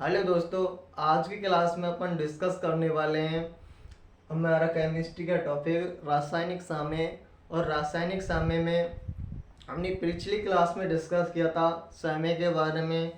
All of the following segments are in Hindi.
हेलो दोस्तों, आज की क्लास में अपन डिस्कस करने वाले हैं हमारा केमिस्ट्री का टॉपिक रासायनिक साम्य। और रासायनिक साम्य में हमने पिछली क्लास में डिस्कस किया था साम्य के बारे में।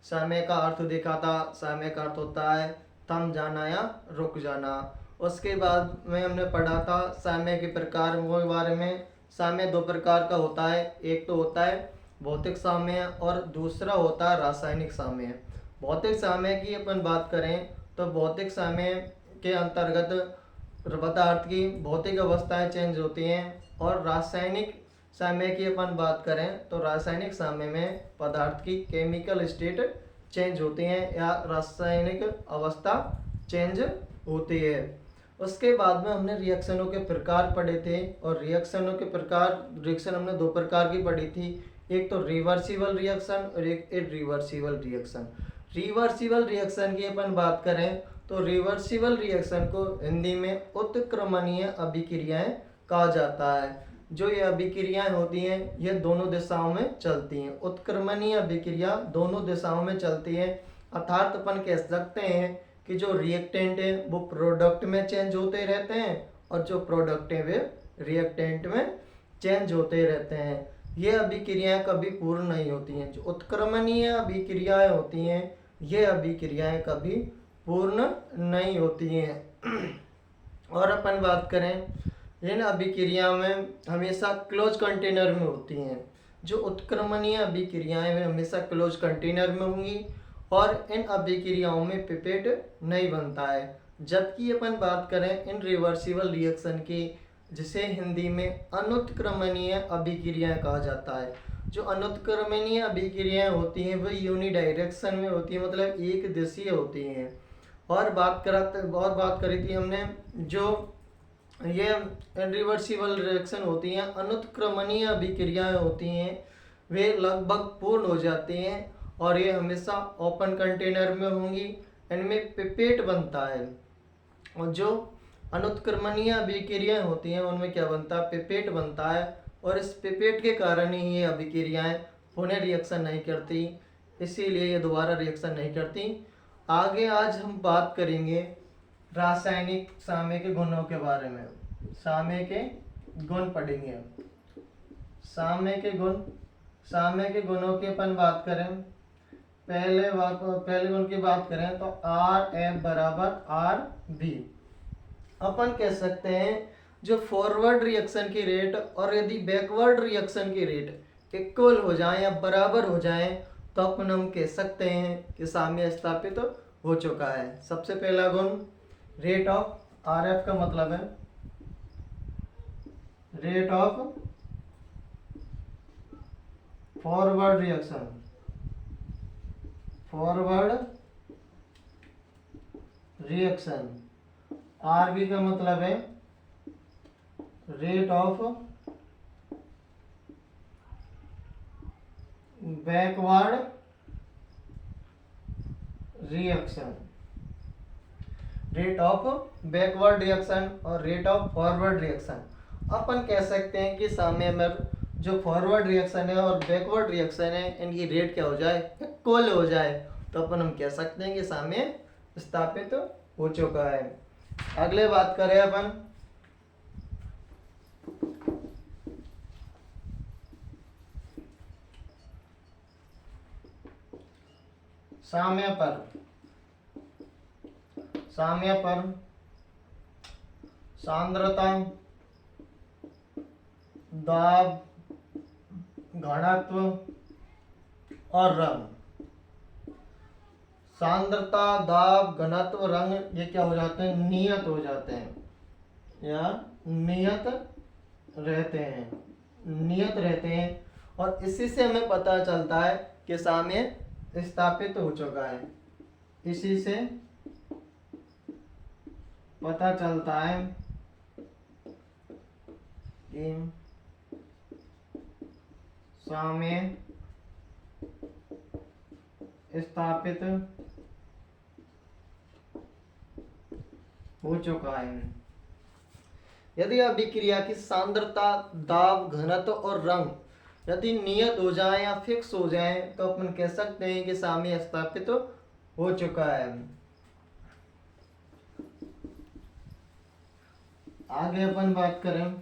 साम्य का अर्थ देखा था। साम्य का अर्थ होता है थम जाना या रुक जाना। उसके बाद में हमने पढ़ा था साम्य के प्रकार के बारे में। साम्य दो प्रकार का होता है, एक तो होता है भौतिक साम्य और दूसरा होता है रासायनिक साम्य। भौतिक साम्य की अपन बात करें तो भौतिक साम्य के अंतर्गत पदार्थ की भौतिक अवस्थाएं चेंज होती हैं। और रासायनिक साम्य की अपन बात करें तो रासायनिक साम्य में पदार्थ की केमिकल स्टेट चेंज होती हैं या रासायनिक अवस्था चेंज होती है। उसके बाद में हमने रिएक्शनों के प्रकार पढ़े थे और रिएक्शन हमने दो प्रकार की पढ़ी थी। एक तो रिवर्सिबल रिएक्शन और एक इरिवर्सिबल रिएक्शन। रिवर्सिबल रिएक्शन की अपन बात करें तो रिवर्सिबल रिएक्शन को हिंदी में उत्क्रमणीय अभिक्रियाएं कहा जाता है। जो ये अभिक्रियाएं होती हैं ये दोनों दिशाओं में चलती हैं। उत्क्रमणीय अभिक्रिया दोनों दिशाओं में चलती है, अर्थात अपन कह सकते हैं कि जो रिएक्टेंट है वो प्रोडक्ट में चेंज होते रहते हैं और जो प्रोडक्ट है वे रिएक्टेंट में चेंज होते रहते हैं। ये अभिक्रियाएं कभी पूर्ण नहीं होती हैं। जो उत्क्रमणीय अभिक्रियाएं होती हैं ये अभिक्रियाएं कभी पूर्ण नहीं होती हैं। और अपन बात करें इन अभिक्रियाओं में हमेशा क्लोज कंटेनर में होती हैं। जो उत्क्रमणीय अभिक्रियाएं वे हमेशा क्लोज कंटेनर में होंगी और इन अभिक्रियाओं में पिपेट नहीं बनता है। जबकि अपन बात करें इन रिवर्सिबल रिएक्शन की, जिसे हिंदी में अनुत्क्रमणीय अभिक्रियाएं कहा जाता है। जो अनुत्क्रमणीय अभिक्रियाएं होती हैं वो यूनिडायरेक्शन में होती है, मतलब एक दिशीय होती हैं। और बात करी थी हमने जो ये रिवर्सिबल रिएक्शन होती हैं, अनुत्क्रमणीय अभिक्रियाएं होती हैं, वे लगभग पूर्ण हो जाती हैं और ये हमेशा ओपन कंटेनर में होंगी। इनमें पिपेट बनता है और जो अनुत्क्रमणीय अभिक्रियाएं होती हैं उनमें क्या बनता है, पिपेट बनता है। और इस पिपेट के कारण ही ये अभिक्रियाएं पुनः रिएक्शन नहीं करती, इसीलिए ये दोबारा रिएक्शन नहीं करती। आगे आज हम बात करेंगे रासायनिक साम्य के गुणों के बारे में। साम्य के गुण पढ़ेंगे। साम्य के गुणों की अपन बात करें, पहले गुण की बात करें तो आर एफ बराबर आर बी। अपन कह सकते हैं जो फॉरवर्ड रिएक्शन की रेट और यदि बैकवर्ड रिएक्शन की रेट इक्वल हो जाए या बराबर हो जाए तो अपन हम कह सकते हैं कि साम्य स्थापित हो चुका है। सबसे पहला गुण रेट ऑफ, आर एफ का मतलब है rate of forward reaction. R B का मतलब है rate of backward reaction. Rate of backward reaction और रेट ऑफ फॉरवर्ड रिएक्शन। अपन कह सकते हैं कि साम्य में जो फॉरवर्ड रिएक्शन है और बैकवर्ड रिएक्शन है इनकी रेट क्या हो जाए, इक्वल हो जाए, तो अपन हम कह सकते हैं कि साम्य स्थापित हो चुका है। अगले बात करें अपन साम्य पर सांद्रता, दाब, घनत्व और रंग। सांद्रता, दाब, घनत्व, रंग ये क्या हो जाते हैं, नियत हो जाते हैं या नियत रहते हैं। और इसी से हमें पता चलता है कि साम्य स्थापित हो चुका है। इसी से पता चलता है कि साम्य स्थापित हो चुका है। यदि अभिक्रिया की सांद्रता, दाब, घनत्व और रंग यदि नियत हो जाए या फिक्स हो जाए तो अपन कह सकते हैं कि साम्य स्थापित हो चुका है। आगे अपन बात करें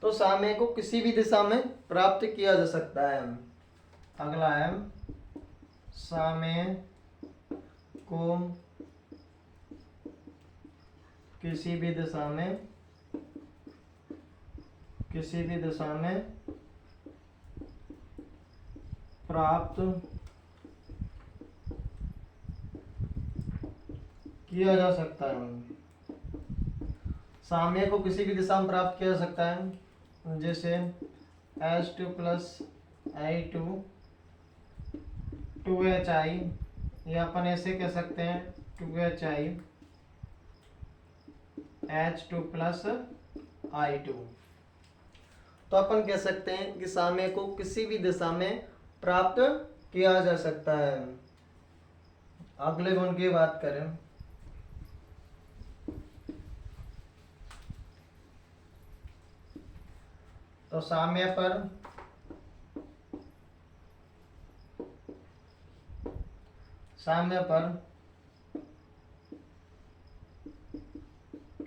तो साम्य को किसी भी दिशा में प्राप्त किया जा सकता है। अगला है साम्य को किसी भी दिशा में प्राप्त किया जा सकता है। साम्य को किसी भी दिशा में प्राप्त किया जा सकता है, जैसे H2 प्लस I2 2HI, या अपन ऐसे कह सकते हैं 2HI H2 प्लस I2। तो अपन कह सकते हैं कि साम्य को किसी भी दिशा में प्राप्त किया जा सकता है। अगले गुण की बात करें तो साम्य पर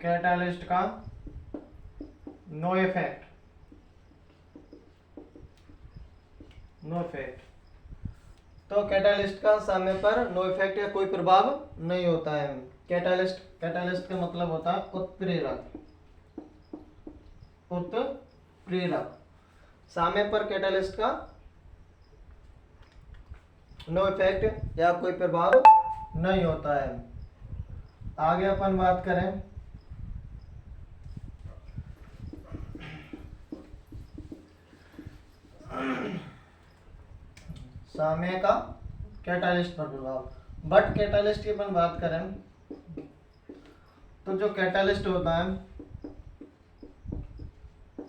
कैटालिस्ट का नो इफेक्ट तो कैटालिस्ट का साम्य पर नो इफेक्ट या कोई प्रभाव नहीं होता है। कैटालिस्ट का मतलब होता है उत्प्रेरक। साम्य पर कैटालिस्ट का नो इफेक्ट या कोई प्रभाव नहीं होता है। आगे अपन बात करें साम्य का कैटालिस्ट पर प्रभाव। बट कैटालिस्ट की अपन बात करें तो जो कैटालिस्ट होता है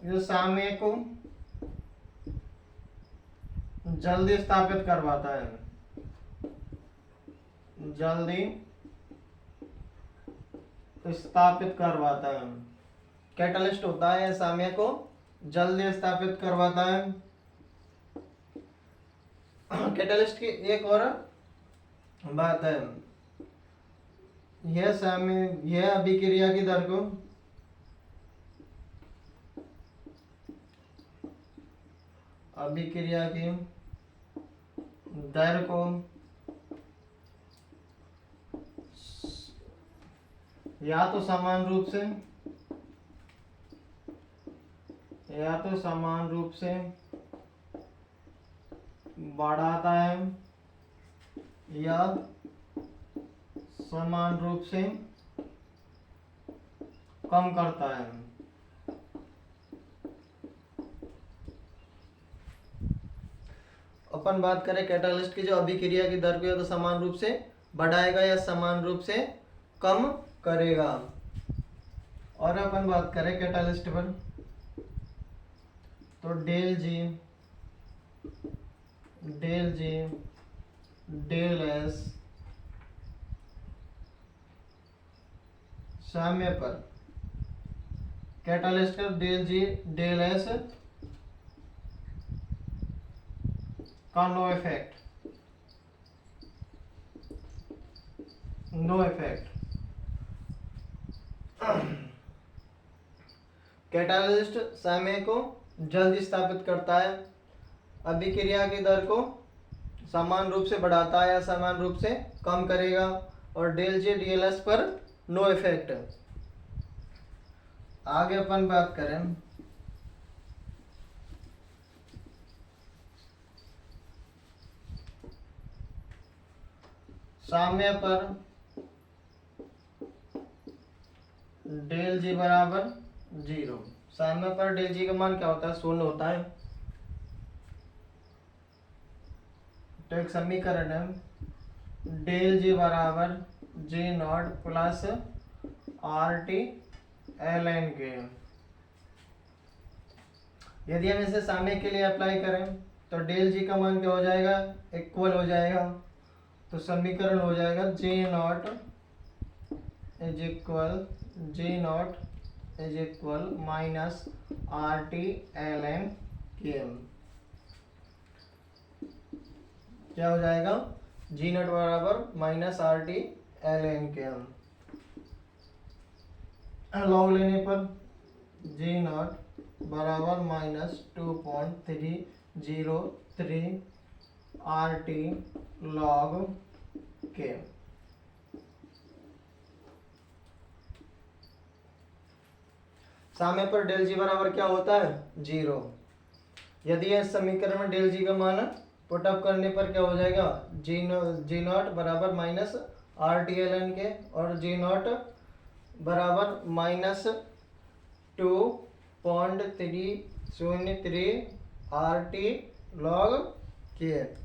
ये साम्य को जल्दी स्थापित करवाता है, कैटालिस्ट होता है साम्य को जल्दी स्थापित करवाता है। कैटालिस्ट की एक और बात है, यह अभिक्रिया की दर को या तो समान रूप से बढ़ाता है या समान रूप से कम करता है। अपन बात करें कैटालिस्ट की जो अभिक्रिया की दर को या तो समान रूप से बढ़ाएगा या समान रूप से कम करेगा। और अपन बात करें कैटालिस्ट पर तो डेल जी डेल एस साम्य पर कैटालिस्ट का डेल जी डेल एस का नो इफेक्ट। कैटालिस्ट साम्य को जल्दी स्थापित करता है, अभिक्रिया की दर को समान रूप से बढ़ाता है या समान रूप से कम करेगा, और del G D L S पर नो इफेक्ट। आगे अपन बात करें साम्य पर डेल जी बराबर 0। साम्य पर डेल जी का मान क्या होता है? 0 होता है। तो एक समीकरण है डेल जी बराबर G not plus R T L N K. यदि हम इसे साम्य के लिए अप्लाई करें तो डेल जी का मान क्या हो जाएगा? इक्वल हो जाएगा। तो समीकरण हो जाएगा G not is equal G not is equal minus R T L N K M. क्या हो जाएगा? जी नॉट बराबर minus R T L N K M. Log लेने पर जी नॉट बराबर minus 2.303 R T log K. सामने पर डेल जी बराबर क्या होता है? 0। यदि इस समीकरण में डेल जी का मान पुटअप करने पर क्या हो जाएगा? जी नॉट बराबर minus R T L N K, और जी नॉट बराबर माइनस 2.303 आर टी लॉग के।